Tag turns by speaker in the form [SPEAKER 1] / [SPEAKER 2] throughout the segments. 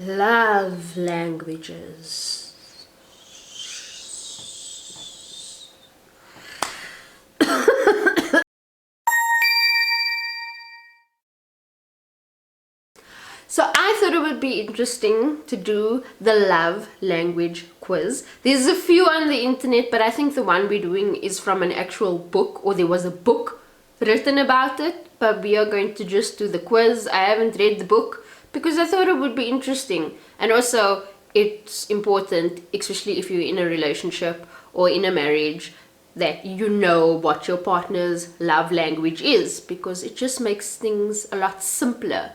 [SPEAKER 1] Love languages. So I thought it would be interesting to do the love language quiz. There's a few on the internet, but I think the one we're doing is from an actual book, or there was a book written about it, but we are going to just do the quiz. I haven't read the book because I thought it would be interesting, and also it's important, especially if you're in a relationship or in a marriage, that you know what your partner's love language is, because it just makes things a lot simpler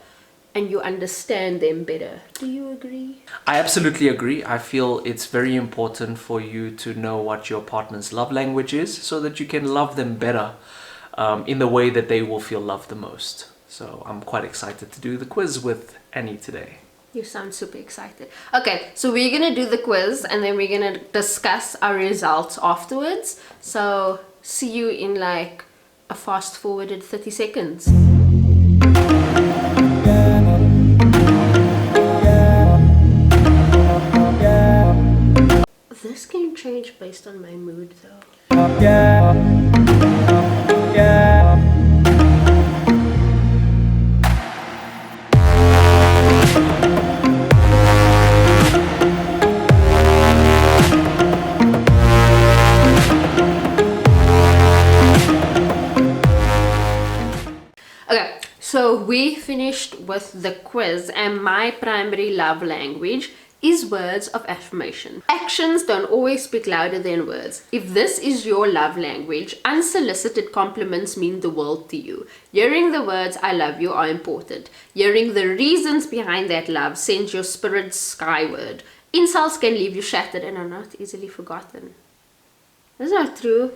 [SPEAKER 1] and you understand them better. Do you agree?
[SPEAKER 2] I absolutely agree. I feel it's very important for you to know what your partner's love language is so that you can love them better in the way that they will feel loved the most. So I'm quite excited to do the quiz with Annie today.
[SPEAKER 1] You sound super excited. Okay, so we're gonna do the quiz and then we're gonna discuss our results afterwards. So see you in like a fast forwarded 30 seconds. This can change based on my mood though. Okay, so we finished with the quiz, and my primary love language is words of affirmation. Actions don't always speak louder than words. If this is your love language, unsolicited compliments mean the world to you. Hearing the words "I love you" are important. Hearing the reasons behind that love sends your spirit skyward. Insults can leave you shattered and are not easily forgotten. That's not true.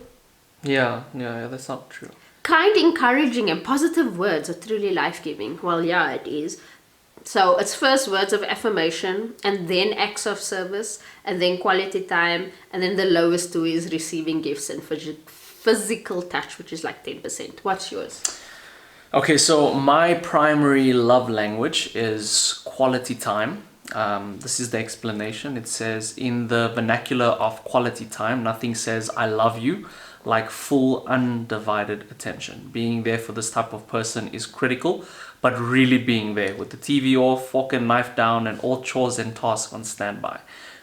[SPEAKER 2] Yeah, that's not true.
[SPEAKER 1] Kind, encouraging, and positive words are truly life-giving. Well, yeah, it is. So it's first words of affirmation, and then acts of service, and then quality time, and then the lowest two is receiving gifts and physical touch, which is like 10%. What's yours?
[SPEAKER 2] Okay, so my primary love language is quality time. This is the explanation. It says, in the vernacular of quality time, nothing says "I love you" like full undivided attention. Being there for this type of person is critical, but really being there with the TV off, fork and knife down, and all chores and tasks on standby.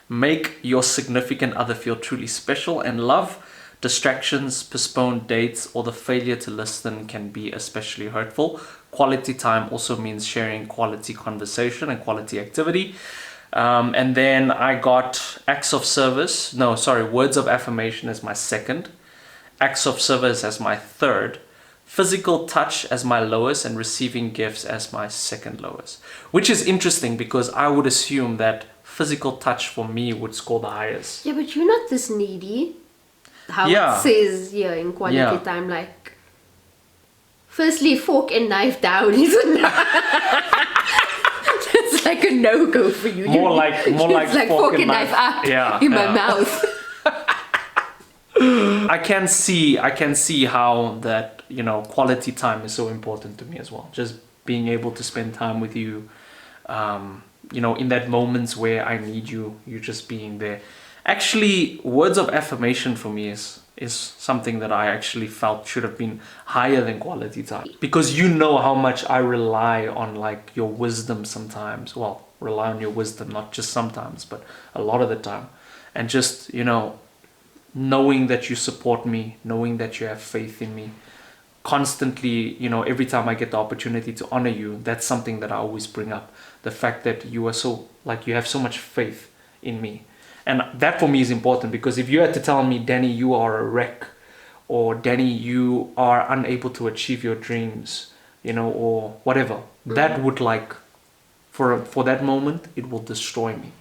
[SPEAKER 2] Make your significant other feel truly special and love. Distractions, postponed dates, or the failure to listen can be especially hurtful. Quality time also means sharing quality conversation and quality activity. And then I got words of affirmation as my second, acts of service as my third, physical touch as my lowest, and receiving gifts as my second lowest. Which is interesting because I would assume that physical touch for me would score the highest.
[SPEAKER 1] Yeah, but you're not this needy. How
[SPEAKER 2] Yeah.
[SPEAKER 1] it says here in quality
[SPEAKER 2] Yeah.
[SPEAKER 1] time, like, firstly, fork and knife down isn't it's like a no-go for you.
[SPEAKER 2] More like
[SPEAKER 1] It's like fork and knife up in my mouth.
[SPEAKER 2] I can see how that, quality time is so important to me as well. Just being able to spend time with you, in that moments where I need you, you just being there. Actually, words of affirmation for me is something that I actually felt should have been higher than quality time. Because you know how much I rely on like your wisdom sometimes. Well, rely on your wisdom, not just sometimes, but a lot of the time. And just, knowing that you support me, knowing that you have faith in me, constantly, every time I get the opportunity to honor you, that's something that I always bring up. The fact that you are so, you have so much faith in me. And that for me is important, because if you had to tell me, Danny, you are a wreck, or Danny, you are unable to achieve your dreams, or whatever, that would for that moment, it will destroy me.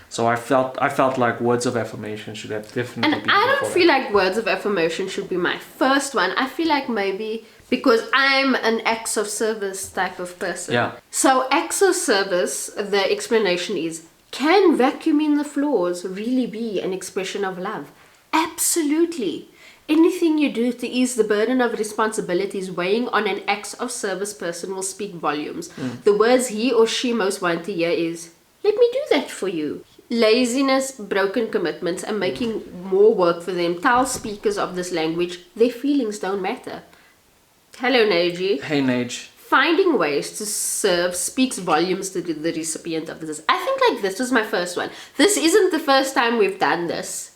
[SPEAKER 2] So I felt like words of affirmation should have definitely been.
[SPEAKER 1] And I don't feel like words of affirmation should be my first one. I feel like maybe because I'm an acts of service type of person.
[SPEAKER 2] Yeah.
[SPEAKER 1] So acts of service, the explanation is, can vacuuming the floors really be an expression of love? Absolutely. Anything you do to ease the burden of responsibilities weighing on an acts of service person will speak volumes. The words he or she most want to hear is, let me do that for you. Laziness, broken commitments, and making more work for them tell speakers of this language their feelings don't matter. Hello, Neji.
[SPEAKER 2] Hey, Nage.
[SPEAKER 1] Finding ways to serve speaks volumes to the recipient of this. I think like this was my first one. This isn't the first time we've done this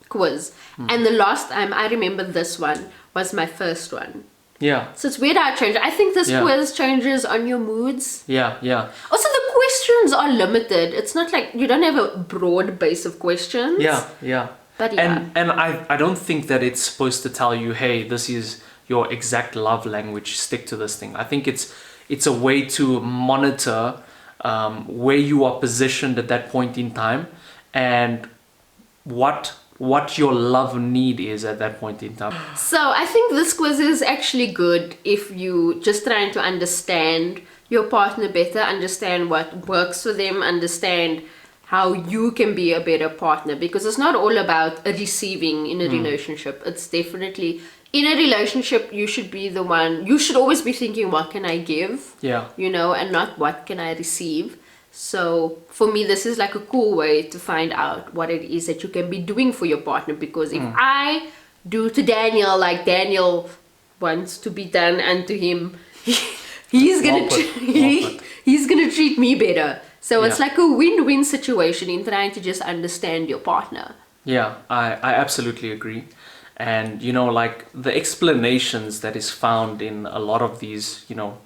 [SPEAKER 1] quiz. And the last time I remember this one was my first one.
[SPEAKER 2] Yeah.
[SPEAKER 1] So it's weird how it changed. I think this
[SPEAKER 2] Yeah.
[SPEAKER 1] quiz changes on your moods.
[SPEAKER 2] Yeah, yeah.
[SPEAKER 1] Also, the questions are limited. It's not like you don't have a broad base of questions.
[SPEAKER 2] Yeah, yeah.
[SPEAKER 1] But yeah.
[SPEAKER 2] And I don't think that it's supposed to tell you, hey, this is your exact love language, stick to this thing. I think it's a way to monitor where you are positioned at that point in time and what your love need is at that point in time.
[SPEAKER 1] So I think this quiz is actually good if you just trying to understand your partner better, understand what works for them, understand how you can be a better partner, because it's not all about receiving in a relationship. It's definitely in a relationship you should be the one, you should always be thinking what can I give,
[SPEAKER 2] Yeah.
[SPEAKER 1] you know, and not what can I receive. So for me, this is like a cool way to find out what it is that you can be doing for your partner, because if I do to Daniel like Daniel wants to be done unto him, he's gonna
[SPEAKER 2] Well put.
[SPEAKER 1] he's gonna treat me better. So it's
[SPEAKER 2] Yeah.
[SPEAKER 1] like a win-win situation in trying to just understand your partner.
[SPEAKER 2] Yeah, I absolutely agree. And, you know, like the explanations that is found in a lot of these, you know,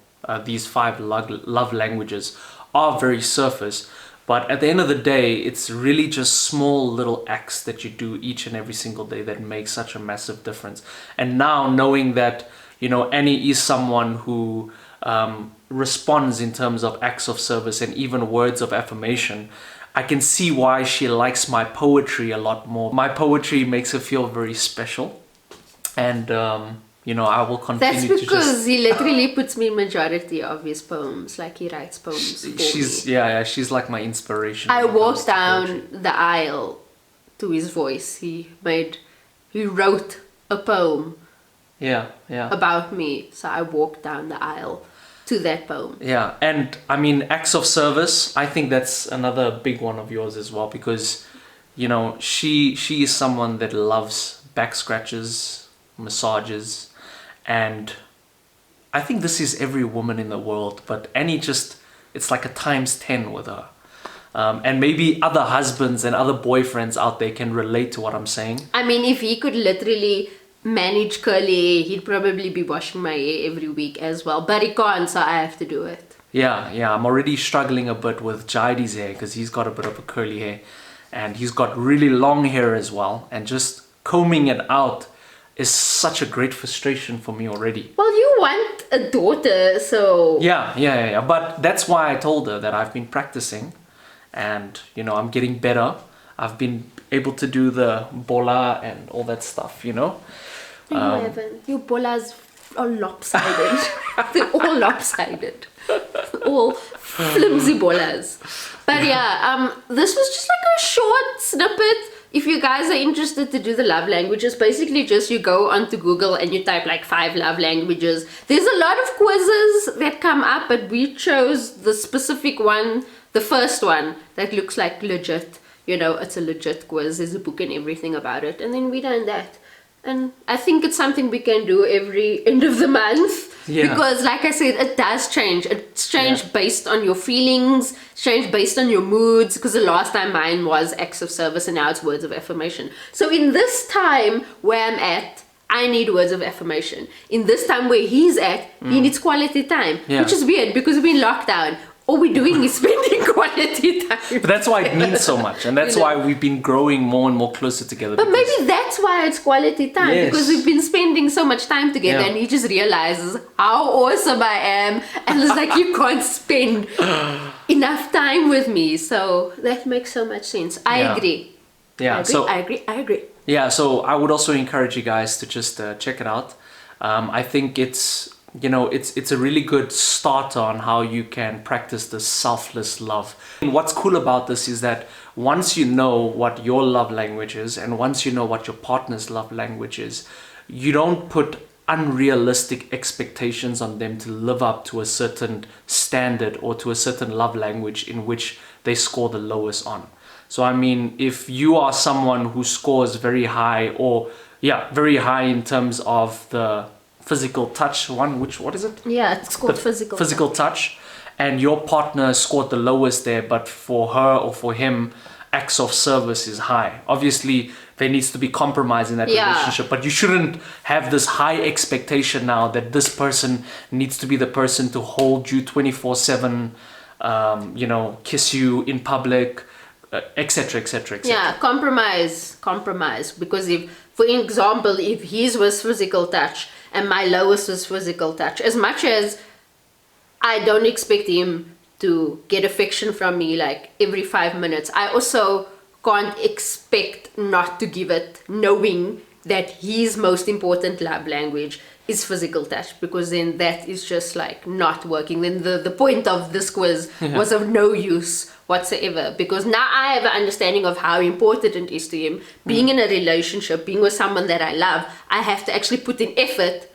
[SPEAKER 2] these 5 love languages are very surface. But at the end of the day, it's really just small little acts that you do each and every single day that make such a massive difference. And now knowing that, you know, Annie is someone who responds in terms of acts of service and even words of affirmation, I can see why she likes my poetry a lot more. My poetry makes her feel very special, and you know, I will continue
[SPEAKER 1] That's
[SPEAKER 2] to just.
[SPEAKER 1] because he literally puts me in majority of his poems. Like he writes poems for
[SPEAKER 2] She's
[SPEAKER 1] me.
[SPEAKER 2] yeah, she's like my inspiration.
[SPEAKER 1] I
[SPEAKER 2] when it comes
[SPEAKER 1] walked
[SPEAKER 2] to
[SPEAKER 1] down
[SPEAKER 2] poetry.
[SPEAKER 1] the aisle to his voice. He wrote a poem
[SPEAKER 2] Yeah, yeah.
[SPEAKER 1] about me. So I walked down the aisle to that poem.
[SPEAKER 2] Yeah, and I mean, acts of service, I think that's another big one of yours as well, because, you know, she is someone that loves back scratches, massages, and I think this is every woman in the world, but Annie just, it's like a times 10 with her. And maybe other husbands and other boyfriends out there can relate to what I'm saying.
[SPEAKER 1] I mean, if he could literally manage curly hair, he'd probably be washing my hair every week as well. But he can't, so I have to do it.
[SPEAKER 2] Yeah, I'm already struggling a bit with Jaide's hair because he's got a bit of a curly hair and he's got really long hair as well, and just combing it out is such a great frustration for me already.
[SPEAKER 1] Well, you want a daughter, so...
[SPEAKER 2] Yeah, but that's why I told her that I've been practicing and, you know, I'm getting better. I've been able to do the bola and all that stuff, you know.
[SPEAKER 1] You haven't. Your bolas are lopsided. They're all lopsided. All flimsy bolas. But yeah, this was just like a short snippet. If you guys are interested to do the love languages, basically just you go onto Google and you type like 5 love languages. There's a lot of quizzes that come up, but we chose the specific one, the first one, that looks like legit. You know, it's a legit quiz. There's a book and everything about it. And then we done that. And I think it's something we can do every end of the month.
[SPEAKER 2] Yeah.
[SPEAKER 1] Because like I said, it does change. It's changed based on your feelings, it's changed based on your moods. Because the last time mine was acts of service and now it's words of affirmation. So in this time where I'm at, I need words of affirmation. In this time where he's at, he needs quality time.
[SPEAKER 2] Yeah.
[SPEAKER 1] Which is weird because we're in lockdown. All we're doing is spending quality time.
[SPEAKER 2] But that's why it means so much, and that's
[SPEAKER 1] You know.
[SPEAKER 2] why we've been growing more and more closer together.
[SPEAKER 1] But maybe that's why it's quality time,
[SPEAKER 2] Yes.
[SPEAKER 1] because we've been spending so much time together,
[SPEAKER 2] Yeah.
[SPEAKER 1] and he just realizes how awesome I am, and it's like you can't spend enough time with me. So that makes so much sense. I
[SPEAKER 2] Yeah.
[SPEAKER 1] agree.
[SPEAKER 2] Yeah, so
[SPEAKER 1] I agree.
[SPEAKER 2] yeah, so I would also encourage you guys to just check it out. I think it's, you know, it's a really good starter on how you can practice this selfless love. And what's cool about this is that once you know what your love language is, and once you know what your partner's love language is, you don't put unrealistic expectations on them to live up to a certain standard or to a certain love language in which they score the lowest on. So I mean, if you are someone who scores very high, or very high in terms of the physical touch one, what is it?
[SPEAKER 1] Yeah, it's called
[SPEAKER 2] physical touch, and your partner scored the lowest there, but for her or for him, acts of service is high. Obviously, there needs to be compromise in that relationship, but you shouldn't have this high expectation now that this person needs to be the person to hold you 24/7, kiss you in public, etc., etc., etc.
[SPEAKER 1] Yeah, compromise. Because if, for example, if his was physical touch and my lowest was physical touch, as much as I don't expect him to get affection from me like every 5 minutes, I also can't expect not to give it, knowing that his most important love language is physical touch, because then that is just like not working. Then the point of this quiz was of no use whatsoever, because now I have an understanding of how important it is to him. Being in a relationship, being with someone that I love, I have to actually put in effort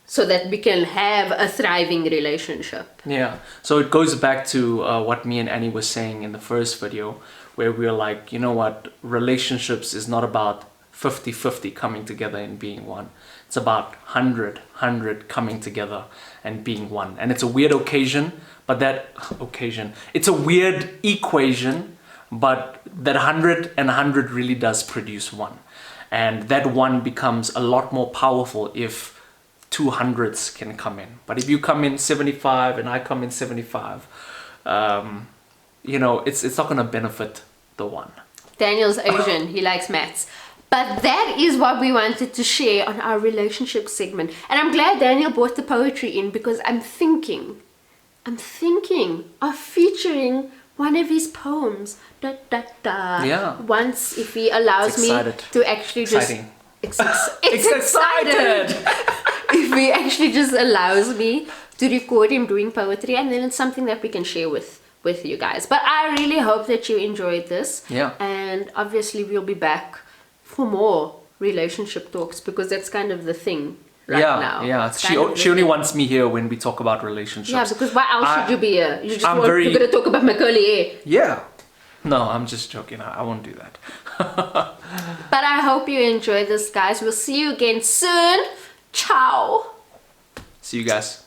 [SPEAKER 1] so that we can have a thriving relationship.
[SPEAKER 2] Yeah, so it goes back to what me and Annie was saying in the first video, where we're like, you know what, relationships is not about 50-50 coming together and being one. It's about 100 coming together and being one. And it's a weird it's a weird equation, but that 100 and 100 really does produce one. And that one becomes a lot more powerful if 200s can come in. But if you come in 75 and I come in 75, it's not going to benefit the one.
[SPEAKER 1] Daniel's Asian, he likes maths. But that is what we wanted to share on our relationship segment. And I'm glad Daniel brought the poetry in, because I'm thinking of featuring one of his poems.
[SPEAKER 2] Yeah.
[SPEAKER 1] Once, if he allows me to actually
[SPEAKER 2] Exciting.
[SPEAKER 1] It's excited. If he actually just allows me to record him doing poetry, and then it's something that we can share with you guys. But I really hope that you enjoyed this.
[SPEAKER 2] Yeah.
[SPEAKER 1] And obviously we'll be back for more relationship talks, because that's kind of the thing now.
[SPEAKER 2] Yeah, she only wants me here when we talk about relationships.
[SPEAKER 1] Yeah, because why else should you be here? You're going to talk about my curly hair.
[SPEAKER 2] Yeah. No, I'm just joking. I won't do that.
[SPEAKER 1] But I hope you enjoyed this, guys. We'll see you again soon. Ciao.
[SPEAKER 2] See you guys.